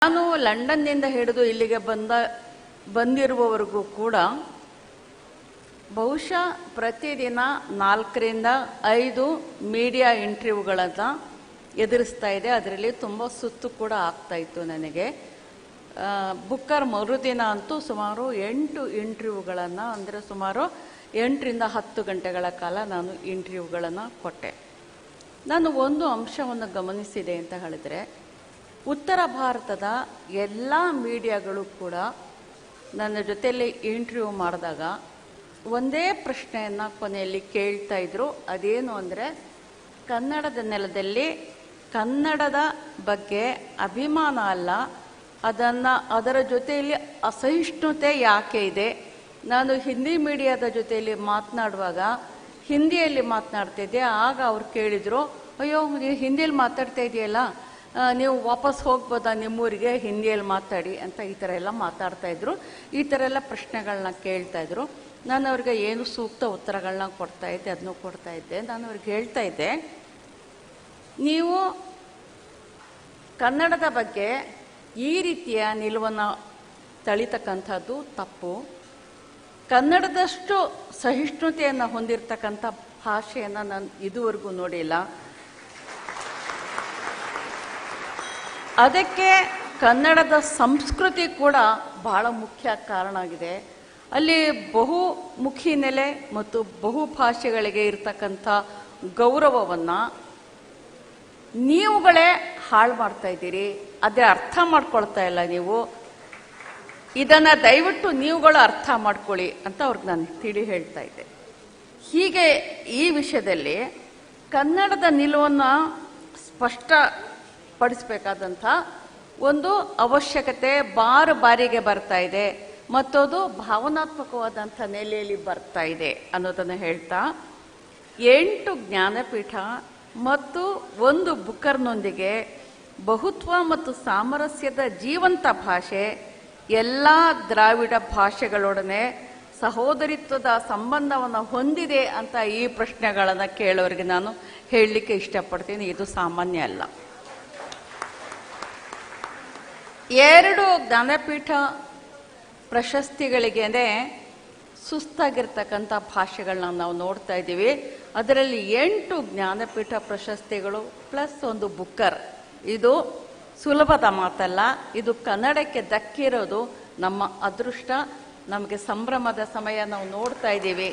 ನಾನು ಲಂಡನ್ನಿಂದ ಹಿಡಿದು ಇಲ್ಲಿಗೆ ಬಂದಿರುವವರೆಗೂ ಕೂಡ ಬಹುಶಃ ಪ್ರತಿದಿನ 4 ರಿಂದ 5 ಮೀಡಿಯಾ ಇಂಟರ್ವ್ಯೂಗಳನ್ನು ಎದುರಿಸ್ತಾ ಇದೆ. ಅದರಲ್ಲಿ ತುಂಬ ಸುತ್ತು ಕೂಡ ಆಗ್ತಾ ಇತ್ತು ನನಗೆ. ಬುಕ್ಕರ್ ಮರುದಿನ ಅಂತೂ ಸುಮಾರು 8 ಇಂಟರ್ವ್ಯೂಗಳನ್ನು, ಅಂದರೆ ಸುಮಾರು 8 ರಿಂದ 10 ಗಂಟೆಗಳ ಕಾಲ ನಾನು ಇಂಟರ್ವ್ಯೂಗಳನ್ನು ಕೊಟ್ಟೆ. ನಾನು ಒಂದು ಅಂಶವನ್ನು ಗಮನಿಸಿದೆ ಅಂತ ಹೇಳಿದ್ರೆ, ಉತ್ತರ ಭಾರತದ ಎಲ್ಲ ಮೀಡಿಯಾಗಳು ಕೂಡ ನನ್ನ ಜೊತೆಯಲ್ಲಿ ಇಂಟರ್ವ್ಯೂ ಮಾಡಿದಾಗ ಒಂದೇ ಪ್ರಶ್ನೆಯನ್ನು ಕೊನೆಯಲ್ಲಿ ಕೇಳ್ತಾ ಇದ್ರು. ಅದೇನು ಅಂದರೆ, ಕನ್ನಡದ ನೆಲದಲ್ಲಿ ಕನ್ನಡದ ಬಗ್ಗೆ ಅಭಿಮಾನ ಅಲ್ಲ, ಅದರ ಜೊತೆಯಲ್ಲಿ ಅಸಹಿಷ್ಣುತೆ ಯಾಕೆ ಇದೆ? ನಾನು ಹಿಂದಿ ಮೀಡಿಯಾದ ಜೊತೆಯಲ್ಲಿ ಮಾತನಾಡುವಾಗ ಹಿಂದಿಯಲ್ಲಿ ಮಾತನಾಡ್ತಿದ್ದೆ. ಆಗ ಅವ್ರು ಕೇಳಿದರು, ಅಯ್ಯೋ ನೀವು ಹಿಂದಿಯಲ್ಲಿ ಮಾತಾಡ್ತಾ ಇದೆಯಲ್ಲ, ನೀವು ವಾಪಸ್ ಹೋಗ್ಬೋದಾ ನಿಮ್ಮೂರಿಗೆ, ಹಿಂದಿಯಲ್ಲಿ ಮಾತಾಡಿ ಅಂತ ಈ ಥರ ಎಲ್ಲ ಮಾತಾಡ್ತಾ ಇದ್ರು. ಈ ಥರ ಎಲ್ಲ ಪ್ರಶ್ನೆಗಳನ್ನ ಕೇಳ್ತಾ ಇದ್ರು. ನಾನು ಅವ್ರಿಗೆ ಏನು ಸೂಕ್ತ ಉತ್ತರಗಳನ್ನ ಕೊಡ್ತಾ ಇದ್ದೆ, ಅದನ್ನು ಕೊಡ್ತಾ ಇದ್ದೆ. ನಾನು ಅವ್ರಿಗೆ ಹೇಳ್ತಾ ಇದ್ದೆ, ನೀವು ಕನ್ನಡದ ಬಗ್ಗೆ ಈ ರೀತಿಯ ನಿಲುವನ್ನು ತಳಿತಕ್ಕಂಥದ್ದು ತಪ್ಪು. ಕನ್ನಡದಷ್ಟು ಸಹಿಷ್ಣುತೆಯನ್ನು ಹೊಂದಿರತಕ್ಕಂಥ ಭಾಷೆಯನ್ನು ನಾನು ಇದುವರೆಗೂ ನೋಡಿಲ್ಲ. ಅದಕ್ಕೆ ಕನ್ನಡದ ಸಂಸ್ಕೃತಿ ಕೂಡ ಬಹಳ ಮುಖ್ಯ ಕಾರಣ ಆಗಿದೆ. ಅಲ್ಲಿ ಬಹುಮುಖಿ ನೆಲೆ ಮತ್ತು ಬಹುಭಾಷೆಗಳಿಗೆ ಇರತಕ್ಕಂಥ ಗೌರವವನ್ನು ನೀವುಗಳೇ ಹಾಳು ಮಾಡ್ತಾ ಇದ್ದೀರಿ. ಅದೇ ಅರ್ಥ ಮಾಡ್ಕೊಳ್ತಾ ಇಲ್ಲ ನೀವು. ಇದನ್ನು ದಯವಿಟ್ಟು ನೀವುಗಳು ಅರ್ಥ ಮಾಡ್ಕೊಳ್ಳಿ ಅಂತ ಅವ್ರಿಗೆ ನಾನು ತಿಳಿ ಹೇಳ್ತಾ ಇದ್ದೆ. ಹೀಗೆ ಈ ವಿಷಯದಲ್ಲಿ ಕನ್ನಡದ ನಿಲುವನ್ನು ಸ್ಪಷ್ಟಪಡಿಸಬೇಕಾದಂಥ ಒಂದು ಅವಶ್ಯಕತೆ ಬಾರಿಗೆ ಬರ್ತಾ ಇದೆ, ಮತ್ತದು ಭಾವನಾತ್ಮಕವಾದಂಥ ನೆಲೆಯಲ್ಲಿ ಬರ್ತಾ ಇದೆ ಅನ್ನೋದನ್ನು ಹೇಳ್ತಾ, 8 ಜ್ಞಾನಪೀಠ ಮತ್ತು 1 ಬುಕ್ಕರ್ನೊಂದಿಗೆ ಬಹುತ್ವ ಮತ್ತು ಸಾಮರಸ್ಯದ ಜೀವಂತ ಭಾಷೆ ಎಲ್ಲ ದ್ರಾವಿಡ ಭಾಷೆಗಳೊಡನೆ ಸಹೋದರಿತ್ವದ ಸಂಬಂಧವನ್ನು ಹೊಂದಿದೆ ಅಂತ ಈ ಪ್ರಶ್ನೆಗಳನ್ನು ಕೇಳೋರಿಗೆ ನಾನು ಹೇಳಲಿಕ್ಕೆ ಇಷ್ಟಪಡ್ತೀನಿ. ಇದು ಸಾಮಾನ್ಯ ಅಲ್ಲ. 2 ಜ್ಞಾನಪೀಠ ಪ್ರಶಸ್ತಿಗಳಿಗೇನೆ ಸುಸ್ತಾಗಿರ್ತಕ್ಕಂಥ ಭಾಷೆಗಳನ್ನ ನಾವು ನೋಡ್ತಾ ಇದ್ದೀವಿ. ಅದರಲ್ಲಿ 8 ಜ್ಞಾನಪೀಠ ಪ್ರಶಸ್ತಿಗಳು ಪ್ಲಸ್ 1 ಬುಕ್ಕರ್. ಇದು ಸುಲಭದ ಮಾತಲ್ಲ. ಇದು ಕನ್ನಡಕ್ಕೆ ದಕ್ಕಿರೋದು ನಮ್ಮ ಅದೃಷ್ಟ, ನಮಗೆ ಸಂಭ್ರಮದ ಸಮಯ ನಾವು ನೋಡ್ತಾ ಇದ್ದೀವಿ.